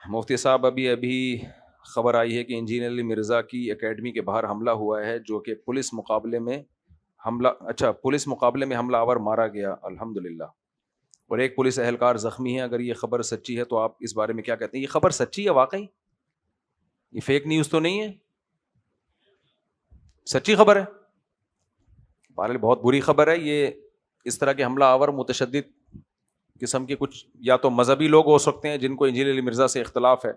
مفتی صاحب، ابھی خبر آئی ہے کہ انجینئر علی مرزا کی اکیڈمی کے باہر حملہ ہوا ہے، جو کہ پولیس مقابلے میں حملہ آور مارا گیا، الحمد للہ، اور ایک پولیس اہلکار زخمی ہے۔ اگر یہ خبر سچی ہے تو آپ اس بارے میں کیا کہتے ہیں؟ یہ خبر سچی ہے واقعی؟ یہ فیک نیوز تو نہیں ہے؟ سچی خبر ہے؟ بہرحال بہت بری خبر ہے یہ۔ اس طرح کے حملہ آور متشدد قسم کے کچھ یا تو مذہبی لوگ ہو سکتے ہیں جن کو انجینئر علی مرزا سے اختلاف ہے،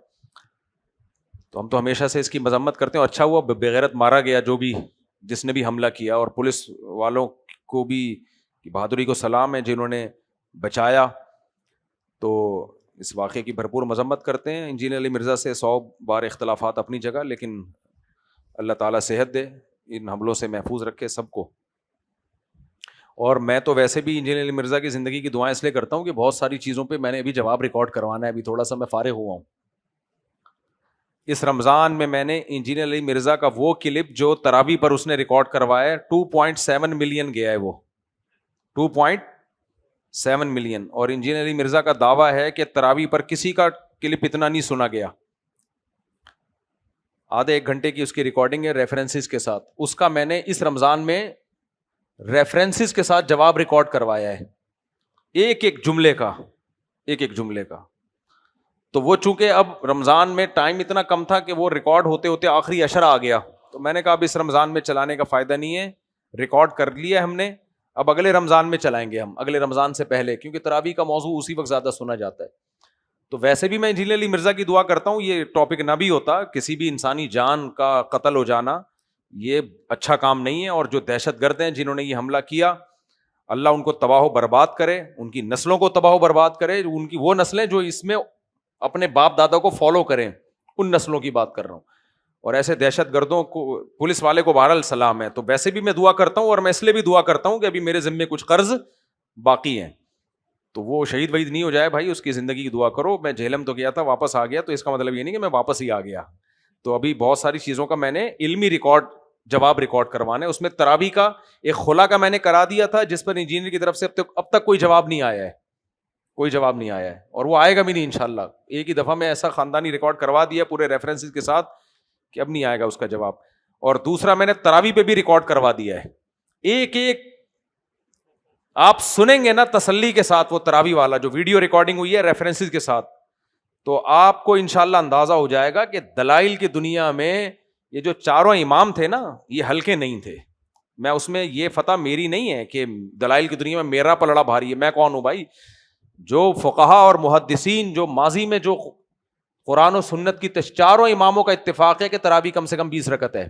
تو ہم تو ہمیشہ سے اس کی مذمت کرتے ہیں، اور اچھا ہوا بغیرت مارا گیا جس نے بھی حملہ کیا، اور پولیس والوں کو بھی بہادری کو سلام ہے جنہوں نے بچایا۔ تو اس واقعے کی بھرپور مذمت کرتے ہیں۔ انجینئر علی مرزا سے 100 بار اختلافات اپنی جگہ، لیکن اللہ تعالیٰ صحت دے، ان حملوں سے محفوظ رکھے سب کو۔ اور میں تو ویسے بھی انجینئر علی مرزا کی زندگی کی دعائیں اس لیے کرتا ہوں کہ بہت ساری چیزوں پہ میں نے ابھی جواب ریکارڈ کروانا ہے، ابھی تھوڑا سا میں فارغ ہوا ہوں۔ اس رمضان میں نے انجینئر علی مرزا کا وہ کلپ جو تراویح پر اس نے ریکارڈ کروایا ہے، 2.7 ملین گیا ہے، وہ 2.7 ملین، اور انجینئر علی مرزا کا دعویٰ ہے کہ تراویح پر کسی کا کلپ اتنا نہیں سنا گیا۔ آدھے ایک گھنٹے کی اس کی ریکارڈنگ ہے ریفرنسز کے ساتھ، اس کا میں نے اس رمضان میں ریفرنسز کے ساتھ جواب ریکارڈ کروایا ہے، ایک ایک جملے کا۔ تو وہ چونکہ اب رمضان میں ٹائم اتنا کم تھا کہ وہ ریکارڈ ہوتے ہوتے آخری عشرہ آ گیا، تو میں نے کہا اب اس رمضان میں چلانے کا فائدہ نہیں ہے، ریکارڈ کر لیا ہم نے، اب اگلے رمضان میں چلائیں گے ہم، اگلے رمضان سے پہلے، کیونکہ تراویح کا موضوع اسی وقت زیادہ سنا جاتا ہے۔ تو ویسے بھی میں انجینئر علی مرزا کی دعا کرتا ہوں، یہ ٹاپک نہ بھی ہوتا، کسی بھی انسانی جان کا قتل ہو جانا یہ اچھا کام نہیں ہے، اور جو دہشت گرد ہیں جنہوں نے یہ حملہ کیا، اللہ ان کو تباہ و برباد کرے، ان کی نسلوں کو تباہ و برباد کرے، ان کی وہ نسلیں جو اس میں اپنے باپ دادا کو فالو کریں، ان نسلوں کی بات کر رہا ہوں۔ اور ایسے دہشت گردوں کو، پولیس والے کو بہرحال سلام ہے۔ تو ویسے بھی میں دعا کرتا ہوں، اور میں اس لیے بھی دعا کرتا ہوں کہ ابھی میرے ذمے کچھ قرض باقی ہیں، تو وہ شہید وحید نہیں ہو جائے بھائی، اس کی زندگی کی دعا کرو۔ میں جہلم تو گیا تھا، واپس آ گیا، تو اس کا مطلب یہ نہیں کہ میں واپس ہی آ گیا، تو ابھی بہت ساری چیزوں کا میں نے علمی جواب ریکارڈ کروانے۔ اس میں تراویح کا ایک خلا کا میں نے کرا دیا تھا، جس پر انجینئر کی طرف سے اب تک کوئی جواب نہیں آیا ہے، اور وہ آئے گا بھی نہیں انشاءاللہ۔ ایک ہی دفعہ میں ایسا خاندانی ریکارڈ کروا دیا پورے ریفرنسز کے ساتھ کہ اب نہیں آئے گا اس کا جواب۔ اور دوسرا میں نے تراویح پہ بھی ریکارڈ کروا دیا ہے، ایک آپ سنیں گے نا تسلی کے ساتھ، وہ تراویح والا جو ویڈیو ریکارڈنگ ہوئی ہے ریفرنسز کے ساتھ، تو آپ کو انشاءاللہ اندازہ ہو جائے گا کہ دلائل کی دنیا میں یہ جو چاروں امام تھے نا، یہ ہلکے نہیں تھے۔ میں اس میں یہ فتح میری نہیں ہے کہ دلائل کی دنیا میں میرا پلڑا بھاری ہے، میں کون ہوں بھائی؟ جو فقہا اور محدثین جو ماضی میں جو قرآن و سنت کی چاروں اماموں کا اتفاق ہے کہ تراویح کم سے کم 20 رکعت ہے،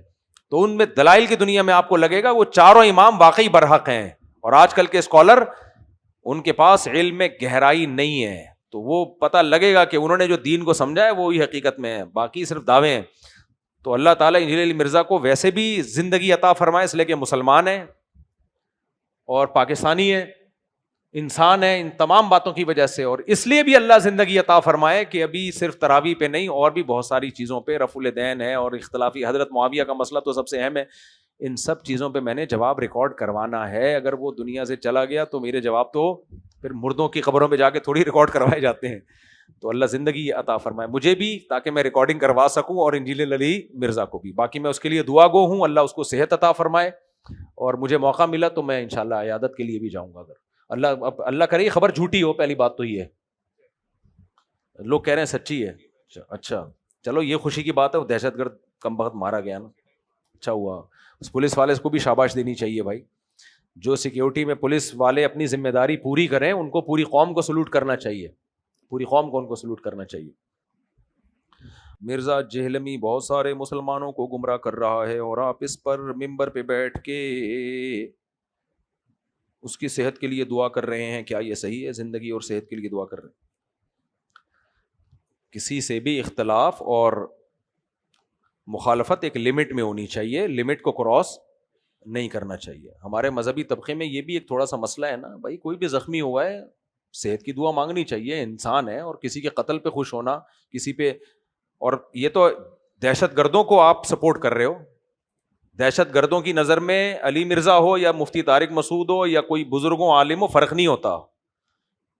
تو ان میں دلائل کی دنیا میں آپ کو لگے گا وہ چاروں امام واقعی برحق ہیں، اور آج کل کے اسکالر ان کے پاس علم میں گہرائی نہیں ہے، تو وہ پتہ لگے گا کہ انہوں نے جو دین کو سمجھا ہے وہی حقیقت میں ہے، باقی صرف دعوے ہیں۔ تو اللہ تعالیٰ انجینئر علی مرزا کو ویسے بھی زندگی عطا فرمائے، اس لیے کہ مسلمان ہیں اور پاکستانی ہے، انسان ہے، ان تمام باتوں کی وجہ سے، اور اس لیے بھی اللہ زندگی عطا فرمائے کہ ابھی صرف تراویح پہ نہیں، اور بھی بہت ساری چیزوں پہ، رفع الدین ہے اور اختلافی حضرت معاویہ کا مسئلہ تو سب سے اہم ہے، ان سب چیزوں پہ میں نے جواب ریکارڈ کروانا ہے۔ اگر وہ دنیا سے چلا گیا تو میرے جواب تو پھر مردوں کی قبروں پہ جا کے تھوڑی ریکارڈ کروائے جاتے ہیں۔ تو اللہ زندگی عطا فرمائے مجھے بھی، تاکہ میں ریکارڈنگ کروا سکوں، اور انجینئر علی مرزا کو بھی۔ باقی میں اس کے لیے دعا گو ہوں، اللہ اس کو صحت عطا فرمائے، اور مجھے موقع ملا تو میں انشاءاللہ عیادت کے لیے بھی جاؤں گا، اگر اللہ کرے یہ خبر جھوٹی ہو، پہلی بات تو یہ ہے، لوگ کہہ رہے ہیں سچی ہے، اچھا چلو یہ خوشی کی بات ہے، وہ دہشت گرد کم بخت مارا گیا نا، اچھا ہوا۔ اس پولیس والے کو بھی شاباش دینی چاہیے بھائی، جو سیکیورٹی میں پولیس والے اپنی ذمہ داری پوری کریں، ان کو پوری قوم کو سلوٹ کرنا چاہیے، پوری قوم کو ان کو سلوٹ کرنا چاہیے۔ مرزا جہلمی بہت سارے مسلمانوں کو گمراہ کر رہا ہے، اور آپ اس پر ممبر پہ بیٹھ کے اس کی صحت کے لیے دعا کر رہے ہیں، کیا یہ صحیح ہے؟ زندگی اور صحت کے لیے دعا کر رہے ہیں۔ کسی سے بھی اختلاف اور مخالفت ایک لمٹ میں ہونی چاہیے، لمٹ کو کراس نہیں کرنا چاہیے۔ ہمارے مذہبی طبقے میں یہ بھی ایک تھوڑا سا مسئلہ ہے نا بھائی، کوئی بھی زخمی ہوا ہے صحت کی دعا مانگنی چاہیے، انسان ہے، اور کسی کے قتل پہ خوش ہونا، کسی پہ، اور یہ تو دہشت گردوں کو آپ سپورٹ کر رہے ہو۔ دہشت گردوں کی نظر میں علی مرزا ہو یا مفتی طارق مسعود ہو یا کوئی بزرگوں عالم ہو، فرق نہیں ہوتا۔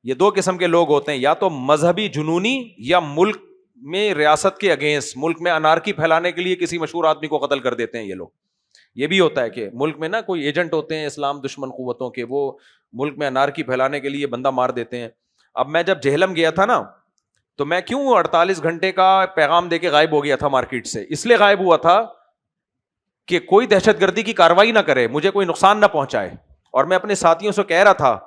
یہ دو قسم کے لوگ ہوتے ہیں، یا تو مذہبی جنونی یا ملک میں ریاست کے اگینسٹ، ملک میں انارکی پھیلانے کے لیے کسی مشہور آدمی کو قتل کر دیتے ہیں یہ لوگ. یہ بھی ہوتا ہے کہ ملک میں نا کوئی ایجنٹ ہوتے ہیں اسلام دشمن قوتوں کے، وہ ملک میں انارکی پھیلانے کے لیے بندہ مار دیتے ہیں. اب میں جب جہلم گیا تھا نا، تو میں کیوں 48 گھنٹے کا پیغام دے کے غائب ہو گیا تھا مارکیٹ سے؟ اس لیے غائب ہوا تھا کہ کوئی دہشت گردی کی کاروائی نہ کرے، مجھے کوئی نقصان نہ پہنچائے. اور میں اپنے ساتھیوں سے کہہ رہا تھا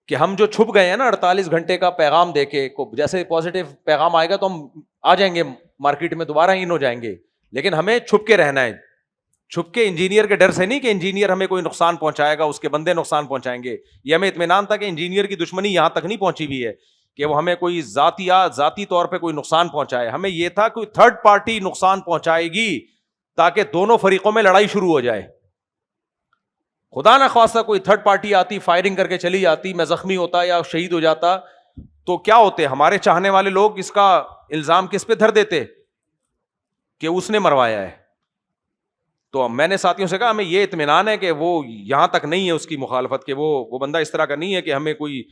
کہ ہم جو چھپ گئے ہیں نا 48 گھنٹے کا پیغام دے کے، جیسے پازیٹیو پیغام آئے گا تو ہم آ جائیں گے مارکیٹ میں، دوبارہ ان ہو جائیں گے، لیکن ہمیں چھپ کے رہنا ہے. چھپ کے انجینئر کے ڈر سے نہیں کہ انجینئر ہمیں کوئی نقصان پہنچائے گا، اس کے بندے نقصان پہنچائیں گے. یہ ہمیں اطمینان تھا کہ انجینئر کی دشمنی یہاں تک نہیں پہنچی ہوئی ہے کہ وہ ہمیں کوئی ذاتی طور پہ کوئی نقصان پہنچائے. ہمیں یہ تھا کوئی تھرڈ پارٹی نقصان پہنچائے گی تاکہ دونوں فریقوں میں لڑائی شروع ہو جائے. خدا نہ خواستہ کوئی تھرڈ پارٹی آتی، فائرنگ کر کے چلی جاتی، میں زخمی ہوتا یا شہید ہو جاتا، تو کیا ہوتے؟ ہمارے چاہنے والے لوگ اس کا الزام کس پہ دھر دیتے کہ اس نے مروایا ہے. تو میں نے ساتھیوں سے کہا ہمیں یہ اطمینان ہے کہ وہ یہاں تک نہیں ہے اس کی مخالفت، کہ وہ بندہ اس طرح کا نہیں ہے کہ ہمیں کوئی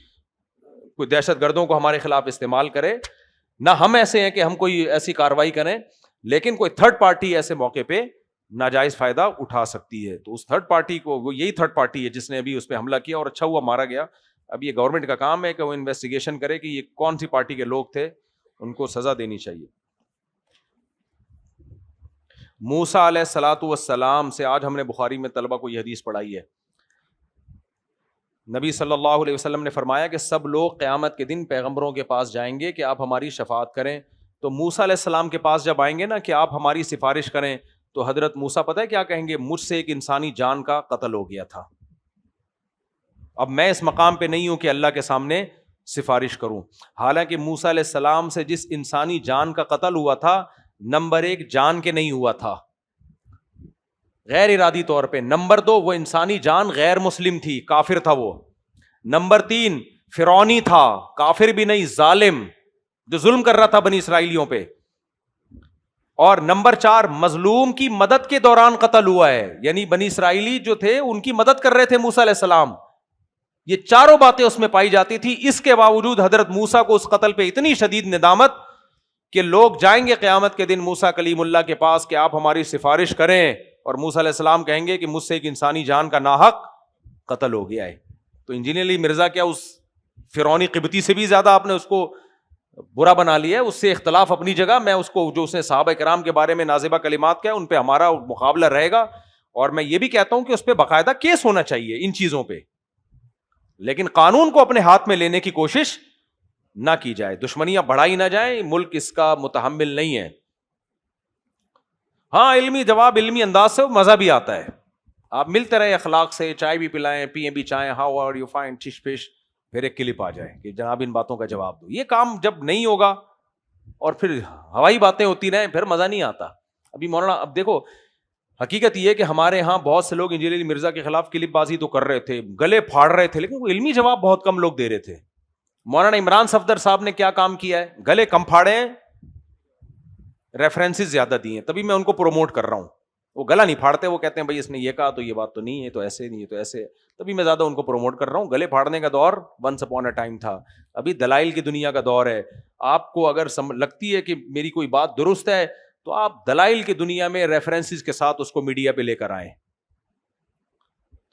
دہشت گردوں کو ہمارے خلاف استعمال کرے، نہ ہم ایسے ہیں کہ ہم کوئی ایسی کاروائی کریں، لیکن کوئی تھرڈ پارٹی ایسے موقع پہ ناجائز فائدہ اٹھا سکتی ہے. تو اس تھرڈ پارٹی کو، وہ یہی تھرڈ پارٹی ہے جس نے ابھی اس پہ حملہ کیا، اور اچھا ہوا مارا گیا. اب یہ گورنمنٹ کا کام ہے کہ وہ انویسٹیگیشن کرے کہ یہ کون سی پارٹی کے لوگ تھے، ان کو سزا دینی چاہیے. موسیٰ علیہ الصلوۃ والسلام سے آج ہم نے بخاری میں طلبہ کو یہ حدیث پڑھائی ہے. نبی صلی اللہ علیہ وسلم نے فرمایا کہ سب لوگ قیامت کے دن پیغمبروں کے پاس جائیں گے کہ آپ ہماری شفاعت کریں. تو موسیٰ علیہ السلام کے پاس جب آئیں گے نا کہ آپ ہماری سفارش کریں، تو حضرت موسیٰ پتہ ہے کیا کہیں گے؟ مجھ سے ایک انسانی جان کا قتل ہو گیا تھا، اب میں اس مقام پہ نہیں ہوں کہ اللہ کے سامنے سفارش کروں. حالانکہ موسیٰ علیہ السلام سے جس انسانی جان کا قتل ہوا تھا، نمبر 1 جان کے نہیں ہوا تھا، غیر ارادی طور پہ. نمبر 2 وہ انسانی جان غیر مسلم تھی، کافر تھا وہ. نمبر 3 فرعونی تھا، کافر بھی نہیں، ظالم جو ظلم کر رہا تھا بنی اسرائیلیوں پہ. اور نمبر 4 مظلوم کی مدد کے دوران قتل ہوا ہے، یعنی بنی اسرائیلی جو تھے ان کی مدد کر رہے تھے موسیٰ علیہ السلام. یہ چاروں باتیں اس میں پائی جاتی تھی. اس کے باوجود حضرت موسیٰ کو اس قتل پہ اتنی شدید ندامت کہ لوگ جائیں گے قیامت کے دن موسیٰ کلیم اللہ کے پاس کہ آپ ہماری سفارش کریں، اور موسیٰ علیہ السلام کہیں گے کہ مجھ سے ایک انسانی جان کا ناحق قتل ہو گیا ہے. تو انجینئر علی مرزا کیا اس فرعونی قبطی سے بھی زیادہ آپ نے اس کو برا بنا لیا ہے؟ اس سے اختلاف اپنی جگہ، میں اس کو جو اس نے صحابہ کرام کے بارے میں نازبہ کلمات کیا ان پہ ہمارا مقابلہ رہے گا. اور میں یہ بھی کہتا ہوں کہ اس پہ باقاعدہ کیس ہونا چاہیے ان چیزوں پہ، لیکن قانون کو اپنے ہاتھ میں لینے کی کوشش نہ کی جائے، دشمنیاں بڑھائی نہ جائیں، ملک اس کا متحمل نہیں ہے. ہاں علمی جواب علمی انداز سے مزہ بھی آتا ہے، آپ ملتے رہے اخلاق سے، چائے بھی پلائیں، پیئیں بھی چائیں، ہاؤ آر یو فائن، ٹش پش، پھر ایک کلپ آ جائے کہ جناب ان باتوں کا جواب دو. یہ کام جب نہیں ہوگا اور پھر ہوائی باتیں ہوتی رہیں، پھر مزہ نہیں آتا. ابھی مولانا، اب دیکھو حقیقت یہ کہ ہمارے ہاں بہت سے لوگ انجینئر مرزا کے خلاف کلپ بازی تو کر رہے تھے، گلے پھاڑ رہے تھے، لیکن وہ علمی جواب بہت کم لوگ دے رہے تھے. مولانا عمران صفدر صاحب نے کیا کام کیا ہے؟ گلے کم پھاڑے ہیں، ریفرنسز زیادہ دیے ہیں، تبھی میں ان کو پروموٹ کر رہا ہوں. وہ گلا نہیں پھاڑتے، وہ کہتے ہیں بھائی اس نے یہ کہا تو یہ بات تو نہیں ہے، تو ایسے نہیں ہے، تو ایسے، تبھی میں زیادہ ان کو پروموٹ کر رہا ہوں. گلے پھاڑنے کا دور ونس اپون اے ٹائم تھا، ابھی دلائل کی دنیا کا دور ہے. آپ کو اگر لگتی ہے کہ میری کوئی بات درست ہے تو آپ دلائل کی دنیا میں ریفرنسز کے ساتھ اس کو میڈیا پہ لے کر آئیں،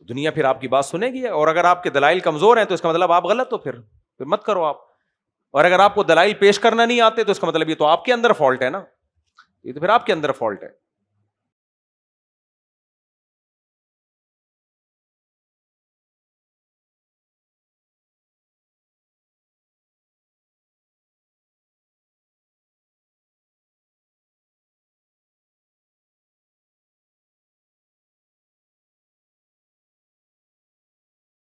دنیا پھر آپ کی بات سنے گی. اور اگر آپ کے دلائل کمزور ہیں تو اس کا مطلب آپ غلط، تو پھر مت کرو آپ. اور اگر آپ کو دلائل پیش کرنا نہیں آتے تو اس کا مطلب یہ تو آپ کے اندر فالٹ ہے نا، یہ تو پھر آپ کے اندر فالٹ ہے.